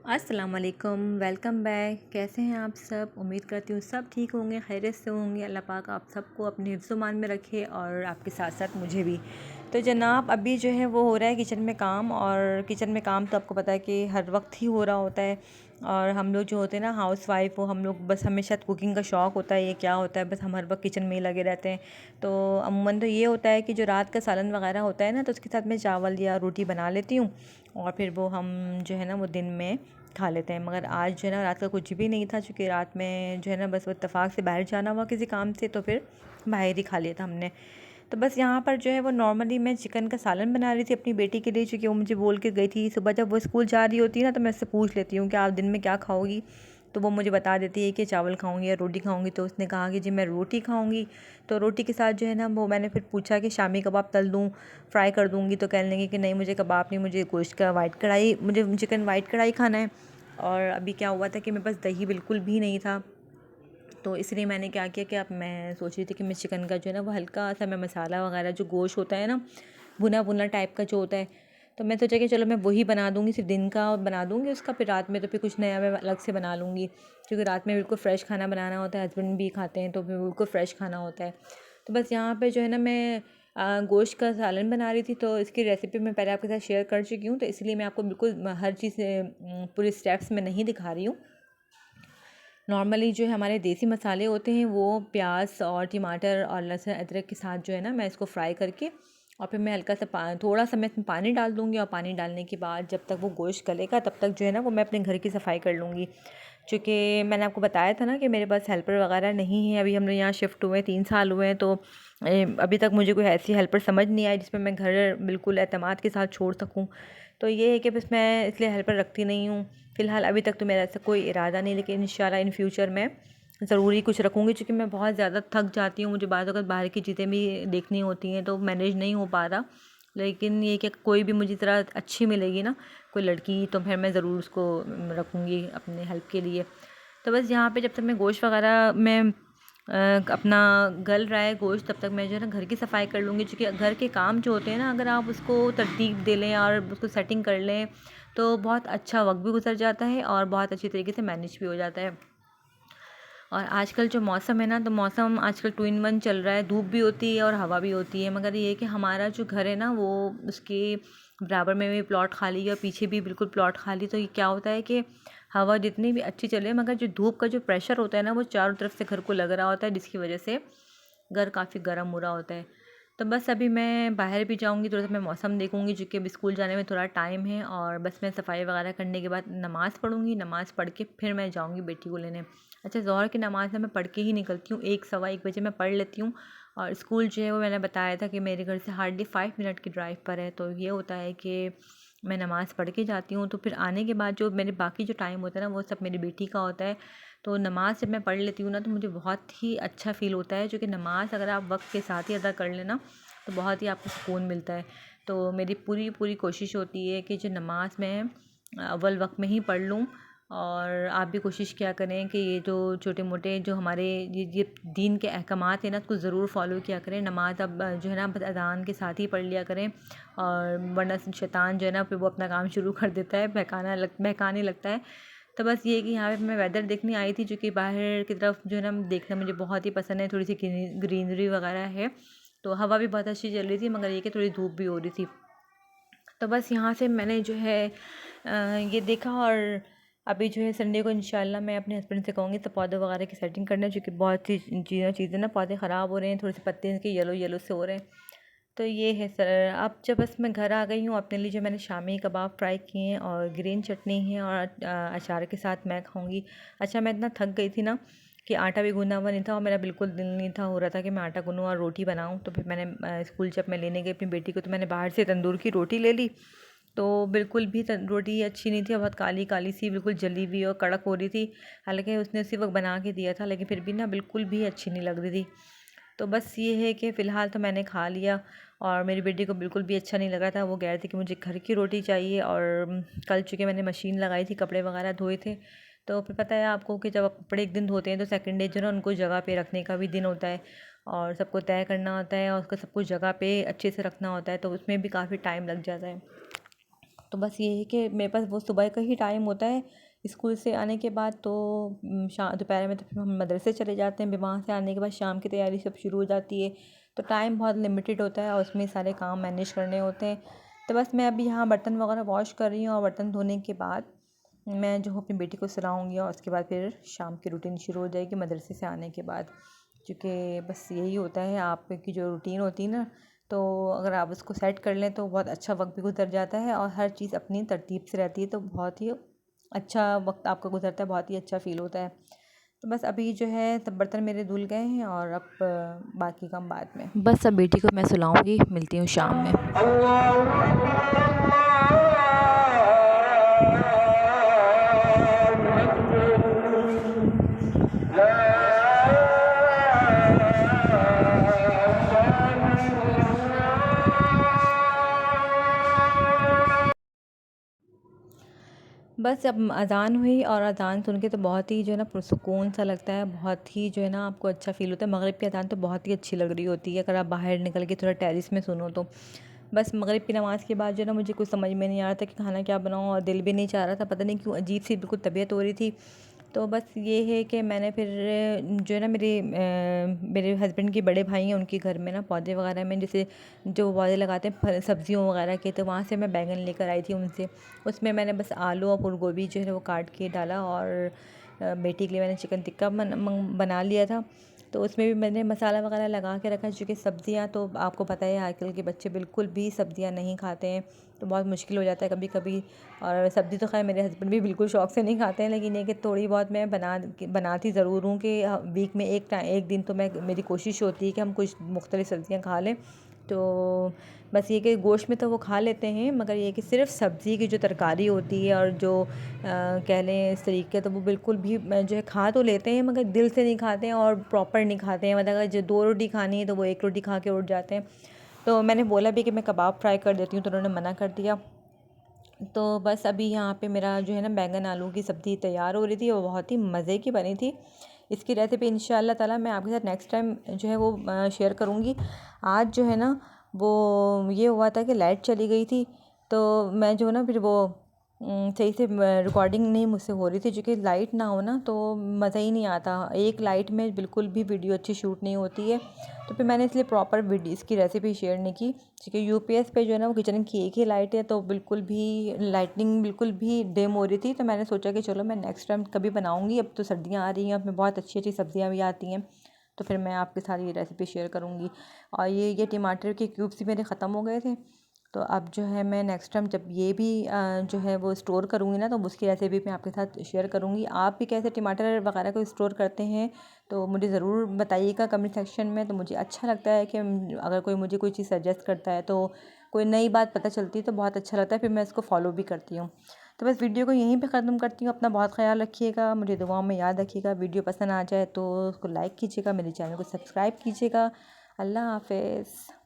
अस्सलाम वालेकुम, welcome back. कैसे हैं आप सब? उम्मीद करती हूँ सब ठीक होंगे, खैरियत से होंगे। अल्लाह पाक आप सबको अपने हिफ्ज़-ओ-मान में रखे और आपके साथ साथ मुझे भी। तो जनाब अभी जो है वो हो रहा है किचन में काम, और किचन में काम तो आपको पता है कि हर वक्त ही हो रहा होता है। और हम लोग जो होते हैं ना हाउस वाइफ, वो हम लोग बस हमें शायद कुकिंग का शौक़ होता है, ये क्या होता है, बस हम हर वक्त किचन में ही लगे रहते हैं। तो अमूमन तो ये होता है कि जो रात का सालन वगैरह होता है ना, तो उसके साथ मैं चावल या रोटी बना लेती हूँ और फिर वो हम जो है ना वो दिन में खा लेते हैं। मगर आज जो है ना रात का कुछ भी नहीं था, क्योंकि रात में जो है ना बस वो इत्तेफाक से बाहर जाना हुआ किसी काम से, तो फिर बाहर ही खा लिया था हमने। तो बस यहाँ पर जो है वो नॉर्मली मैं चिकन का सालन बना रही थी अपनी बेटी के लिए, क्योंकि वो मुझे बोल के गई थी। सुबह जब वो स्कूल जा रही होती है ना, तो मैं उससे पूछ लेती हूँ कि आप दिन में क्या खाओगी, तो वो मुझे बता देती है कि चावल खाऊंगी या रोटी खाऊंगी। तो उसने कहा कि जी मैं रोटी खाऊंगी। तो रोटी के साथ जो है ना वो मैंने फिर पूछा कि शामी कबाब तल दूँ, फ्राई कर दूँगी। तो कहने लगी कि नहीं मुझे कबाब नहीं, मुझे गोश्त का वाइट कढ़ाई, मुझे चिकन वाइट कढ़ाई खाना है। और अभी क्या हुआ था कि मेरे पास दही बिल्कुल भी नहीं था, तो इसलिए मैंने क्या किया कि अब मैं सोच रही थी कि मैं चिकन का जो है ना वो हल्का सा मैं मसाला वगैरह, जो गोश्त होता है ना भुना भुना टाइप का जो होता है, तो मैं सोचा कि चलो मैं वही बना दूँगी, सिर्फ दिन का बना दूँगी उसका, फिर रात में तो फिर कुछ नया मैं अलग से बना लूँगी। क्योंकि रात में बिल्कुल फ़्रेश खाना बनाना होता है, हस्बैंड भी खाते हैं तो फिर बिल्कुल फ़्रेश खाना होता है। तो बस यहाँ पे जो है ना मैं गोश्त का सालन बना रही थी, तो इसकी रेसिपी मैं पहले आपके साथ शेयर कर चुकी हूँ, तो इसलिए मैं आपको बिल्कुल हर चीज़ पूरी स्टेप्स में नहीं दिखा रही हूँ। नॉर्मली जो है हमारे देसी मसाले होते हैं वो प्याज और टमाटर और लहसुन अदरक के साथ जो है ना मैं इसको फ्राई करके, और फिर मैं हल्का सा थोड़ा सा मैं इसमें पानी डाल दूँगी, और पानी डालने के बाद जब तक वो गोश्त गलेगा तब तक जो है ना वो मैं अपने घर की सफाई कर लूँगी। क्योंकि मैंने आपको बताया था ना कि मेरे पास हेल्पर वगैरह नहीं है, अभी हम लोग यहाँ शिफ्ट हुए 3 साल हुए हैं, तो अभी तक मुझे कोई ऐसी हेल्पर समझ नहीं आई जिसमें मैं घर बिल्कुल एतमाद के साथ छोड़ सकूँ। तो ये है कि बस मैं इसलिए हेल्पर रखती नहीं हूँ फ़िलहाल। अभी तक तो मेरा ऐसा कोई इरादा नहीं, लेकिन इंशाल्लाह इन फ्यूचर मैं ज़रूरी कुछ रखूँगी, क्योंकि मैं बहुत ज़्यादा थक जाती हूँ। मुझे बाद अगर बाहर की चीज़ें भी देखनी होती हैं तो मैनेज नहीं हो पा रहा। लेकिन ये कि कोई भी मुझे ज़रा अच्छी मिलेगी ना कोई लड़की, तो फिर मैं ज़रूर उसको रखूँगी अपने हेल्प के लिए। तो बस यहाँ पे जब तक मैं गोश्त वगैरह में अपना गल रहा है गोश्त, तब तक मैं जो है ना घर की सफाई कर लूँगी। क्योंकि घर के काम जो होते हैं ना, अगर आप उसको तरतीब दे लें और उसको सेटिंग कर लें तो बहुत अच्छा वक्त भी गुजर जाता है और बहुत अच्छी तरीके से मैनेज भी हो जाता है। और आजकल जो मौसम है ना, तो मौसम आजकल 2 in 1 चल रहा है, धूप भी होती है और हवा भी होती है। मगर ये है कि हमारा जो घर है ना वो उसके बराबर में भी प्लॉट खाली है और पीछे भी बिल्कुल प्लॉट खाली। तो ये क्या होता है कि हवा जितनी भी अच्छी चले, मगर जो धूप का जो प्रेशर होता है ना वो चारों तरफ से घर को लग रहा होता है, जिसकी वजह से घर काफ़ी गर्म हो रहा होता है। तो बस अभी मैं बाहर भी जाऊंगी, थोड़ा सा मैं मौसम देखूंगी, क्योंकि अभी स्कूल जाने में थोड़ा टाइम है। और बस मैं सफाई वगैरह करने के बाद नमाज़ पढ़ूंगी, नमाज़ पढ़ के फिर मैं जाऊंगी बेटी को लेने। अच्छा, ज़ोहर की नमाज़ ना मैं पढ़ के ही निकलती हूँ, 1 सवा 1 बजे मैं पढ़ लेती हूँ। और स्कूल जो है वो मैंने बताया था कि मेरे घर से हार्डली 5 मिनट की ड्राइव पर है। तो ये होता है कि मैं नमाज़ पढ़ के जाती हूँ, तो फिर आने के बाद जो मेरे बाकी जो टाइम होता है ना वो सब मेरी बेटी का होता है। तो नमाज़ जब मैं पढ़ लेती हूँ ना, तो मुझे बहुत ही अच्छा फ़ील होता है, क्योंकि नमाज़ अगर आप वक्त के साथ ही अदा कर लेना तो बहुत ही आपको सुकून मिलता है। तो मेरी पूरी पूरी कोशिश होती है कि जो नमाज़ मैं अव्वल वक्त में ही पढ़ लूँ। और आप भी कोशिश किया करें कि ये जो छोटे मोटे जो हमारे ये दीन के अहकामात हैं ना, उसको ज़रूर फॉलो किया करें। नमाज़ अब जो है ना अज़ान के साथ ही पढ़ लिया करें, और वरना शैतान जो है ना फिर वो अपना काम शुरू कर देता है, बहकाने लगता है। तो बस ये है कि यहाँ पे मैं वेदर देखने आई थी, जो कि बाहर की तरफ जो है ना देखना मुझे बहुत ही पसंद है। थोड़ी सी ग्रीनरी वगैरह है, तो हवा भी बहुत अच्छी चल रही थी, मगर ये कि थोड़ी धूप भी हो रही थी। तो बस यहाँ से मैंने जो है ये देखा। और अभी जो है संडे को इंशाल्लाह मैं अपने हस्बैंड से कहूँगी तो पौधे वगैरह की सेटिंग करना, क्योंकि बहुत सी चीज़ें ना पौधे ख़राब हो रहे हैं, थोड़े से पत्ते इनके येलो येलो से हो रहे हैं। तो ये है सर। अब जब बस मैं घर आ गई हूँ, अपने लिए जो मैंने शामी कबाब फ्राई किए हैं और ग्रीन चटनी है और अचार के साथ मैं खाऊंगी। अच्छा, मैं इतना थक गई थी ना कि आटा भी गूंदा हुआ नहीं था, और मेरा बिल्कुल दिल नहीं था, हो रहा था कि मैं आटा गूंदूँ और रोटी बनाऊँ। तो फिर मैंने स्कूल जब मैं लेने गई अपनी बेटी को, तो मैंने बाहर से तंदूर की रोटी ले ली। तो बिल्कुल भी रोटी अच्छी नहीं थी, बहुत काली काली सी बिल्कुल जली हुई और कड़क हो रही थी। हालांकि उसने उसी वक्त बना के दिया था, लेकिन फिर भी ना बिल्कुल भी अच्छी नहीं लग रही थी। तो बस ये है कि फ़िलहाल तो मैंने खा लिया, और मेरी बेटी को बिल्कुल भी अच्छा नहीं लगा था। वो कह रही थी कि मुझे घर की रोटी चाहिए। और कल चूँकि मैंने मशीन लगाई थी, कपड़े वगैरह धोए थे, तो फिर पता है आपको कि जब आप कपड़े एक दिन धोते हैं तो सेकंड डे जो ना उनको जगह पे रखने का भी दिन होता है, और सबको तय करना होता है और उसको सब कुछ जगह पे अच्छे से रखना होता है, तो उसमें भी काफ़ी टाइम लग जाता है। तो बस ये है कि मेरे पास वो सुबह का ही टाइम होता है स्कूल से आने के बाद, तो दोपहर में तो फिर हम मदरसे चले जाते हैं, फिर वहाँ से आने के बाद शाम की तैयारी सब शुरू हो जाती है। तो टाइम बहुत लिमिटेड होता है और उसमें सारे काम मैनेज करने होते हैं। तो बस मैं अभी यहाँ बर्तन वगैरह वॉश कर रही हूँ और बर्तन धोने के बाद मैं जो हूँ अपनी बेटी को सुलाऊँगी और उसके बाद फिर शाम की रूटीन शुरू हो जाएगी मदरसे से आने के बाद। क्योंकि बस यही होता है आपकी जो रूटीन होती है ना, तो अगर आप उसको सेट कर लें तो बहुत अच्छा वक्त भी गुजर जाता है और हर चीज़ अपनी तरतीब से रहती है, तो बहुत ही अच्छा वक्त आपका गुजरता है, बहुत ही अच्छा फ़ील होता है। तो बस अभी जो है सब बर्तन मेरे धुल गए हैं और अब बाकी काम बाद में। बस अब बेटी को मैं सुलाऊंगी, मिलती हूँ शाम में। बस अब अज़ान हुई और अज़ान सुन के तो बहुत ही जो है ना पुरसुकून सा लगता है, बहुत ही जो है ना आपको अच्छा फ़ील होता है। मगरिब की अज़ान तो बहुत ही अच्छी लग रही होती है अगर आप बाहर निकल के थोड़ा टेरेस में सुनो तो। बस मगरिब की नमाज़ के बाद जो है ना मुझे कुछ समझ में नहीं आ रहा था कि खाना क्या बनाऊँ और दिल भी नहीं चाह रहा था, पता नहीं क्यों अजीब सी बिल्कुल तबीयत हो रही थी। तो बस ये है कि मैंने फिर जो है ना मेरे हस्बैंड के बड़े भाई हैं, उनके घर में ना पौधे वगैरह में जैसे जो पौधे लगाते हैं सब्जियों वगैरह के, तो वहाँ से मैं बैंगन लेकर आई थी उनसे। उसमें मैंने बस आलू और फूल गोभी जो है वो काट के डाला और बेटी के लिए मैंने चिकन टिक्का बना लिया था। तो उसमें भी मैंने मसाला वगैरह लगा के रखा, क्योंकि सब्ज़ियाँ तो आपको पता है आजकल के बच्चे बिल्कुल भी सब्ज़ियाँ नहीं खाते हैं, तो बहुत मुश्किल हो जाता है कभी कभी। और सब्ज़ी तो खैर मेरे हस्बैंड भी बिल्कुल शौक़ से नहीं खाते हैं, लेकिन ये कि थोड़ी बहुत मैं बनाती ज़रूर हूँ कि वीक में एक दिन तो मेरी कोशिश होती है कि हम कुछ मुख्तलिफ़ सब्ज़ियाँ खा लें। तो बस ये कि गोश्त में तो वो खा लेते हैं, मगर ये कि सिर्फ़ सब्ज़ी की जो तरकारी होती है और जो कह लें इस तरीके, तो वो बिल्कुल भी जो है खा तो लेते हैं मगर दिल से नहीं खाते हैं और प्रॉपर नहीं खाते हैं। मतलब अगर जो 2 रोटी खानी है तो वो 1 रोटी खा के उठ जाते हैं। तो मैंने बोला भी कि मैं कबाब फ्राई कर देती हूँ, तो उन्होंने मना कर दिया। तो बस अभी यहाँ पे मेरा जो है ना बैंगन आलू की सब्ज़ी तैयार हो रही थी और बहुत ही मज़े की बनी थी। इसकी रेसिपी इंशाअल्लाह ताला मैं आपके साथ नेक्स्ट टाइम जो है वो शेयर करूँगी। आज जो है ना वो ये हुआ था कि लाइट चली गई थी, तो मैं जो है ना फिर वो सही से रिकॉर्डिंग नहीं मुझसे हो रही थी, क्योंकि लाइट ना हो ना तो मज़ा ही नहीं आता। एक लाइट में बिल्कुल भी वीडियो अच्छी शूट नहीं होती है। तो फिर मैंने इसलिए प्रॉपर वीडियो इसकी रेसिपी शेयर नहीं की, क्योंकि यूपीएस पे जो है ना वो किचन की एक ही लाइट है, तो बिल्कुल भी लाइटनिंग बिल्कुल भी डिम हो रही थी। तो मैंने सोचा कि चलो मैं नेक्स्ट टाइम कभी बनाऊँगी, अब तो सर्दियाँ आ रही हैं, अब में बहुत अच्छी अच्छी सब्ज़ियाँ भी आती हैं, तो फिर मैं आपके साथ ये रेसिपी शेयर करूँगी। और ये टमाटर के क्यूब्स ही मेरे ख़त्म हो गए थे, तो अब जो है मैं नेक्स्ट टाइम जब ये भी जो है वो स्टोर करूँगी ना, तो उसकी रेसिपी मैं आपके साथ शेयर करूँगी। आप भी कैसे टमाटर वगैरह को स्टोर करते हैं तो मुझे ज़रूर बताइएगा कमेंट सेक्शन में। तो मुझे अच्छा लगता है कि अगर कोई मुझे कोई चीज़ सजेस्ट करता है, तो कोई नई बात पता चलती है तो बहुत अच्छा लगता है, फिर मैं इसको फॉलो भी करती हूँ। तो बस वीडियो को यहीं पे ख़त्म करती हूँ। अपना बहुत ख्याल रखिएगा, मुझे दुआओं में याद रखिएगा। वीडियो पसंद आ जाए तो उसको लाइक कीजिएगा, मेरे चैनल को सब्सक्राइब कीजिएगा। अल्लाह हाफ़िज़।